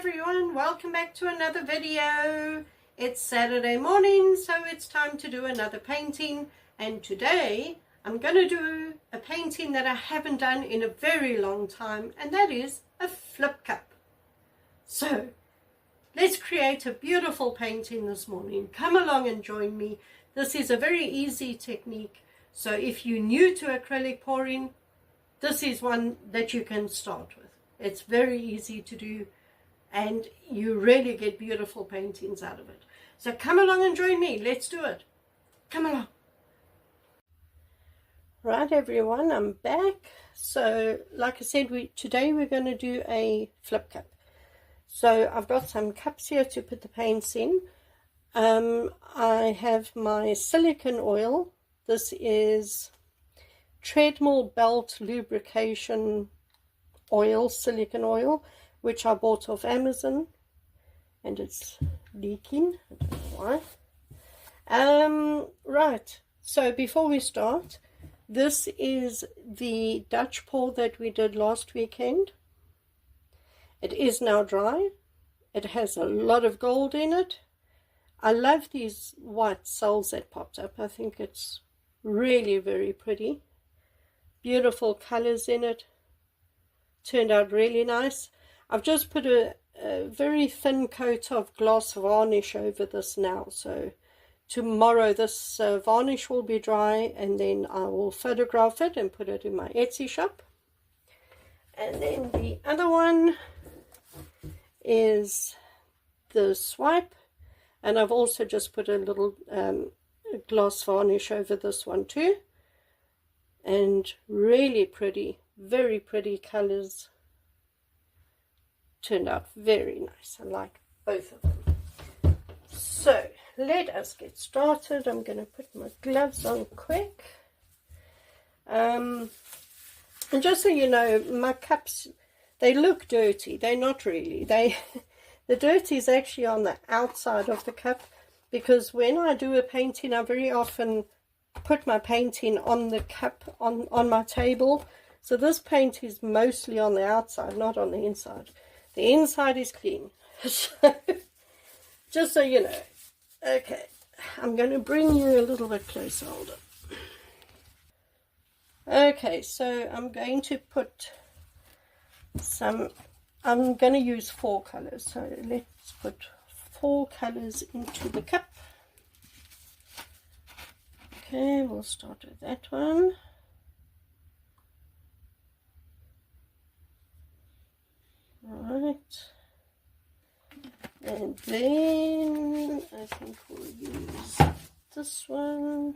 everyone, welcome back to another video. It's Saturday morning, so it's time to do another painting, and today I'm going to do a painting that I haven't done in a very long time, and that is a flip cup. So let's create a beautiful painting this morning. Come along and join me. This is a very easy technique, so if you're new to acrylic pouring, this is one that you can start with. It's very easy to do, and you really get beautiful paintings out of it. So come along and join me. Let's do it. Come along. Right, everyone, I'm back. So like I said, today we're going to do a flip cup. So I've got some cups here to put the paints in. I have my silicone oil. This is treadmill belt lubrication oil, silicone oil, which I bought off Amazon, and it's leaking. I don't know why. Right, so before we start, this is the Dutch pour that we did last weekend. It is now dry. It has a lot of gold in it. I love these white cells that popped up. I think it's really very pretty. Beautiful colors in it. Turned out really nice. I've just put a very thin coat of gloss varnish over this now, so tomorrow this varnish will be dry, and then I will photograph it and put it in my Etsy shop. And then the other one is the swipe, and I've also just put a little gloss varnish over this one too, and really pretty, very pretty colors. Turned out very nice. I like both of them. So let us get started. I'm going to put my gloves on quick. And just so you know, my cups, they look dirty. They're not really. The dirt is actually on the outside of the cup, because when I do a painting, I very often put my painting on the cup on my table. So this paint is mostly on the outside, not on the inside. The inside is clean. So, just so you know. Okay, I'm going to bring you a little bit closer. Hold on. Okay, so I'm going to put some, I'm going to use 4 colors. So let's put 4 colors into the cup. Okay, we'll start with that one. Right, and then I think we'll use this one.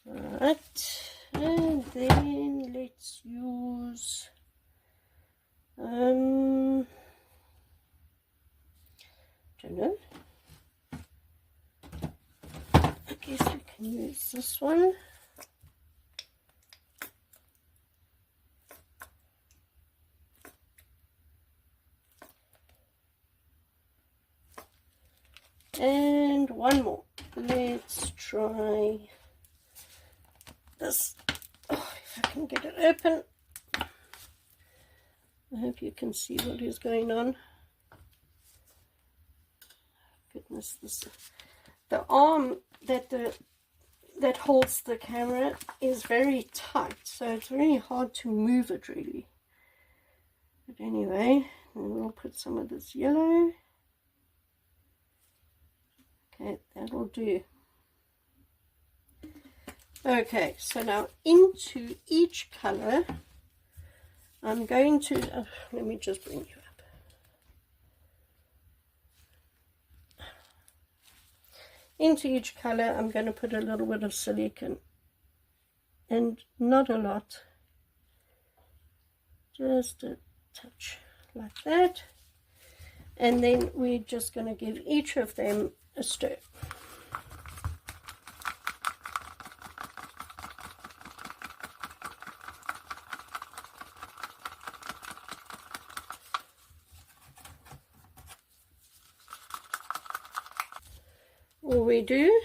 Right, and then let's use don't know. I guess we can use this one. And one more. Let's try this. Oh, if I can get it open. I hope you can see what is going on. Goodness, the arm that holds the camera is very tight, so it's very hard to move it really. But anyway, we'll put some of this yellow. Okay, that'll do. Okay, so now into each color I'm going to let me just bring you up. Into each color I'm going to put a little bit of silicone, and not a lot, just a touch like that, and then we're just going to give each of them a stir. all we do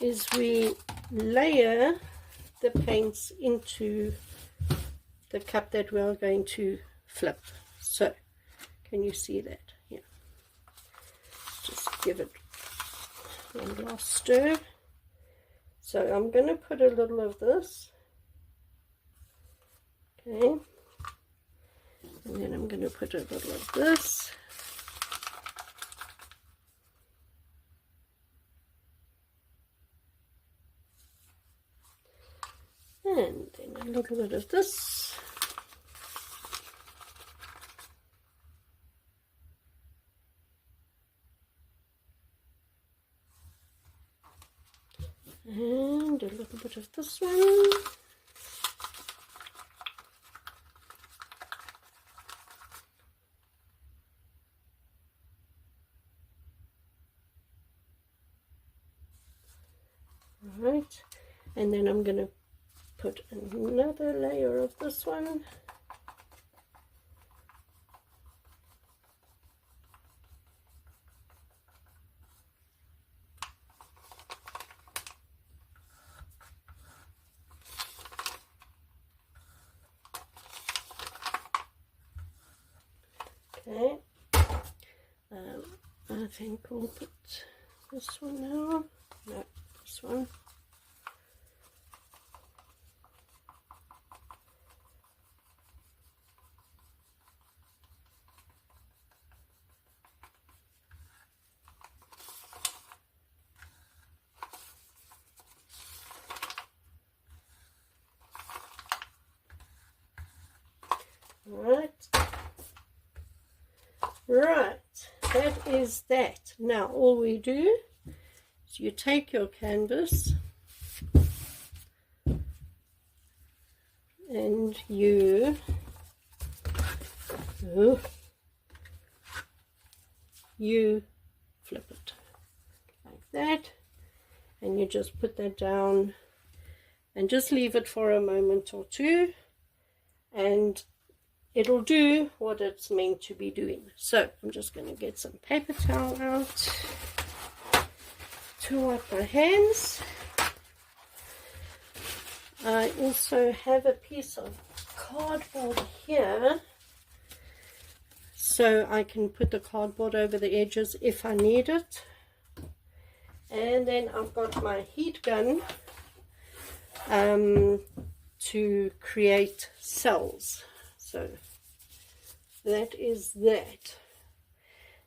is we layer the paints into the cup that we are going to flip. So can you see that? Yeah. Just give it one last stir. So I'm going to put a little of this. Okay. And then I'm going to put a little of this. And then a little bit of this. And a little bit of this one. Right, and then I'm going to put another layer of this one. Okay, I think we'll put this one now. No, this one. Right, that is that. Now all we do is you take your canvas and you flip it like that, and you just put that down and just leave it for a moment or two, and it'll do what it's meant to be doing. So I'm just going to get some paper towel out to wipe my hands. I also have a piece of cardboard here, so I can put the cardboard over the edges if I need it. And then I've got my heat gun to create cells. So that is that.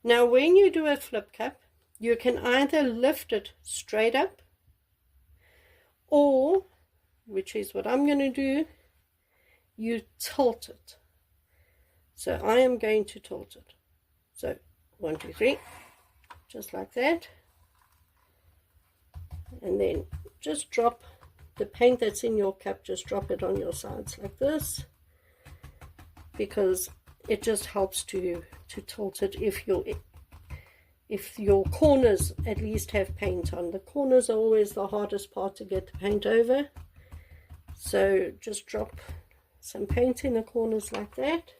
Now when you do a flip cup, you can either lift it straight up, or, which is what I'm going to do, you tilt it. So I am going to tilt it. So 1, 2, 3, just like that. And then just drop the paint that's in your cup, just drop it on your sides like this, because it just helps to tilt it if your corners at least have paint on. The corners are always the hardest part to get the paint over. So just drop some paint in the corners like that.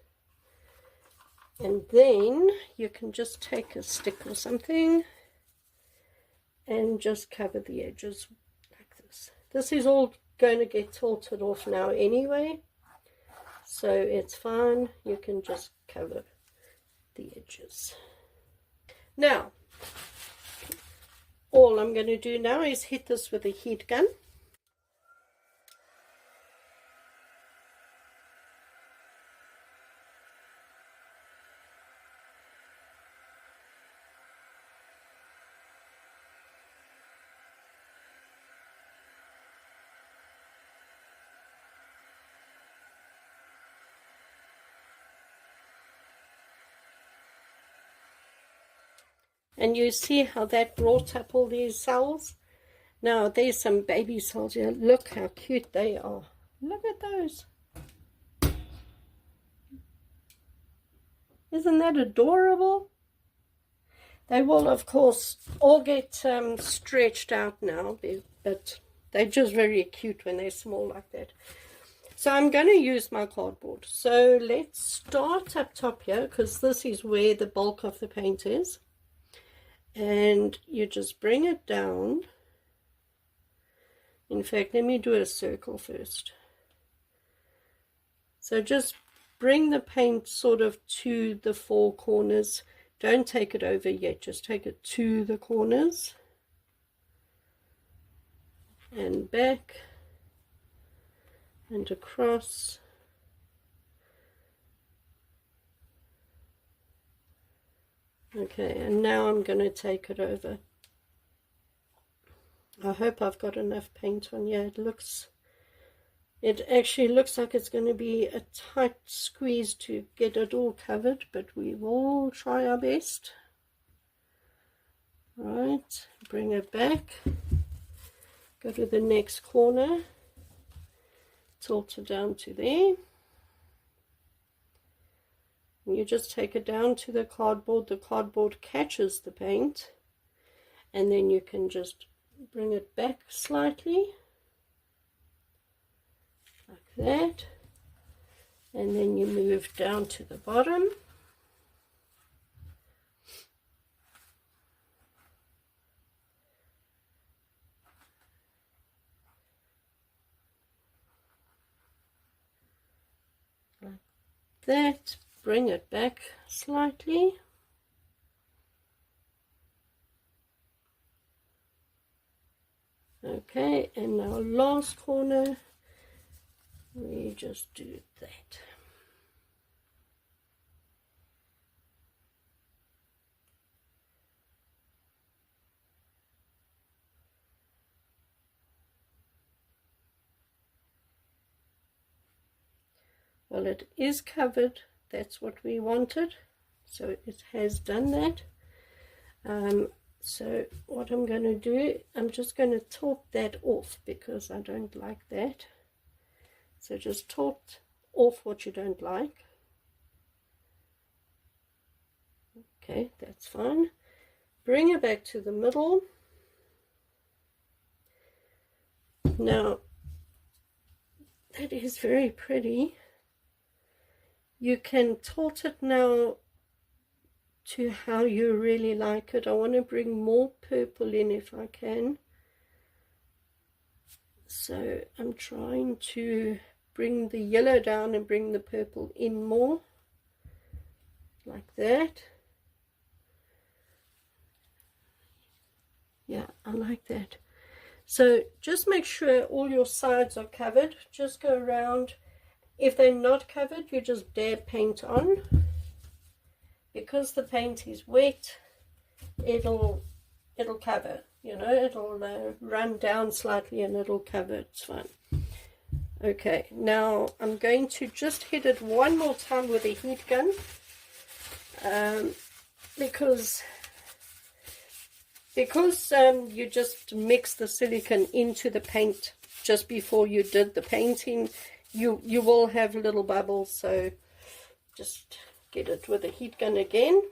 And then you can just take a stick or something and just cover the edges like this. This is all going to get tilted off now anyway, so it's fine. You can just cover the edges. Now, all I'm going to do now is hit this with a heat gun. And you see how that brought up all these cells. Now there's some baby cells here. Look how cute they are. Look at those. Isn't that adorable? They will of course all get stretched out now, but they're just very cute when they're small like that. So I'm going to use my cardboard. So let's start up top here, because this is where the bulk of the paint is. and you just bring it down. In fact, let me do a circle first. So just bring the paint sort of to the four corners. Don't take it over yet, just take it to the corners and back and across. Okay, and now I'm going to take it over. I hope I've got enough paint on here. It actually looks like it's going to be a tight squeeze to get it all covered, but we will try our best. Right, bring it back, go to the next corner, tilt it down to there. And you just take it down to the cardboard catches the paint, and then you can just bring it back slightly like that, and then you move down to the bottom. Like that, bring it back slightly. Okay, and now last corner, we just do that. Well, it is covered. That's what we wanted. So it has done that. So what I'm going to do, I'm just going to tilt that off because I don't like that. So just tilt off what you don't like. Okay, that's fine. Bring it back to the middle. Now, that is very pretty. You can tilt it now to how you really like it. I want to bring more purple in if I can. So I'm trying to bring the yellow down and bring the purple in more. Like that. Yeah, I like that. So just make sure all your sides are covered. Just go around. If they're not covered, you just dab paint on. Because the paint is wet, it'll cover, you know, it'll run down slightly and it'll cover. It's fine. Okay, now I'm going to just hit it one more time with a heat gun, because you just mix the silicone into the paint just before you did the painting. You will have little bubbles, so just get it with a heat gun again.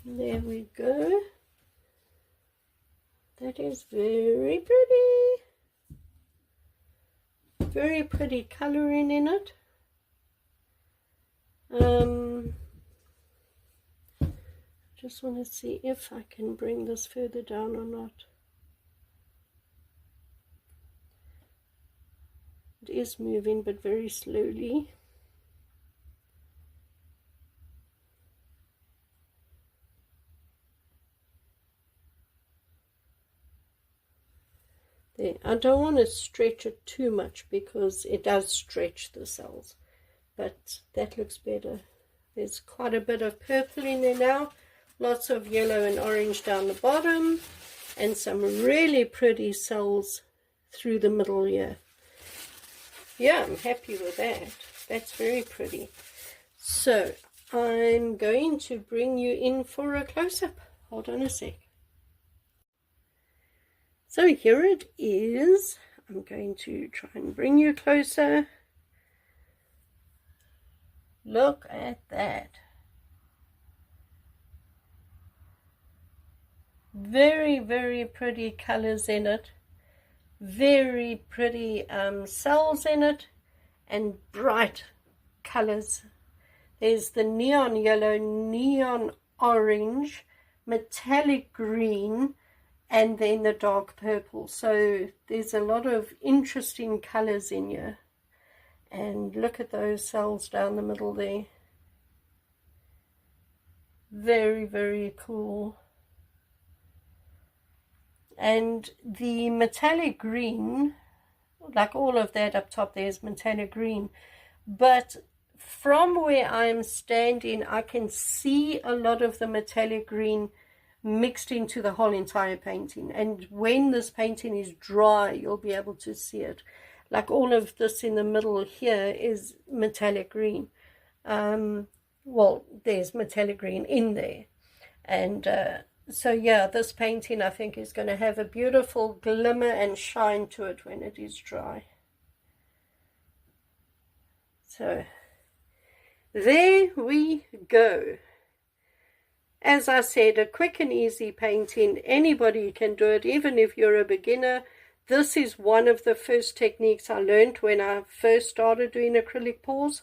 There we go. That is very pretty. Very pretty coloring in it. Just want to see if I can bring this further down or not. It is moving, but very slowly. There. I don't want to stretch it too much because it does stretch the cells, but that looks better. There's quite a bit of purple in there now, lots of yellow and orange down the bottom, and some really pretty cells through the middle here. Yeah, I'm happy with that. That's very pretty. So I'm going to bring you in for a close-up. Hold on a sec. So here it is. I'm going to try and bring you closer. Look at that. very, very pretty colors in it. Very pretty cells in it, and bright colors. There's the neon yellow, neon orange, metallic green, and then the dark purple. So there's a lot of interesting colors in here. And look at those cells down the middle there. Very, very cool. And the metallic green, like all of that up top there is metallic green, but from where I'm standing I can see a lot of the metallic green mixed into the whole entire painting, and when this painting is dry you'll be able to see it. Like all of this in the middle here is metallic green. Well, there's metallic green in there, and so yeah, this painting I think is going to have a beautiful glimmer and shine to it when it is dry. So there we go. As I said, a quick and easy painting. Anybody can do it, even if you're a beginner. This is one of the first techniques I learned when I first started doing acrylic pours.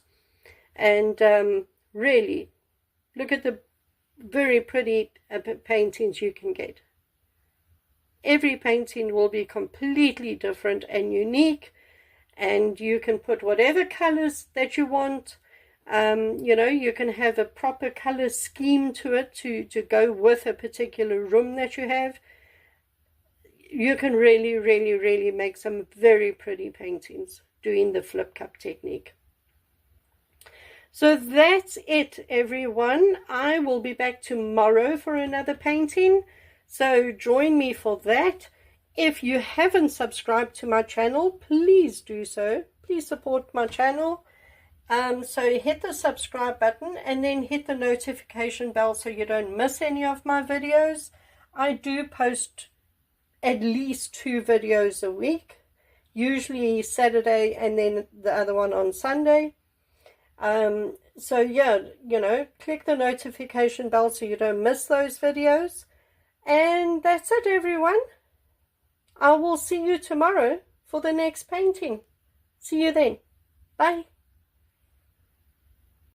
And really, look at the very pretty paintings you can get. Every painting will be completely different and unique, and you can put whatever colors that you want. You know, you can have a proper color scheme to it to go with a particular room that you have. You can really, really, really make some very pretty paintings doing the flip cup technique. So that's it, everyone. I will be back tomorrow for another painting, so join me for that. If you haven't subscribed to my channel, please do so. Please support my channel. So hit the subscribe button and then hit the notification bell so you don't miss any of my videos. I do post at least 2 videos a week, usually Saturday and then the other one on Sunday. So yeah, you know, click the notification bell so you don't miss those videos. And that's it, everyone. I will see you tomorrow for the next painting. See you then. Bye.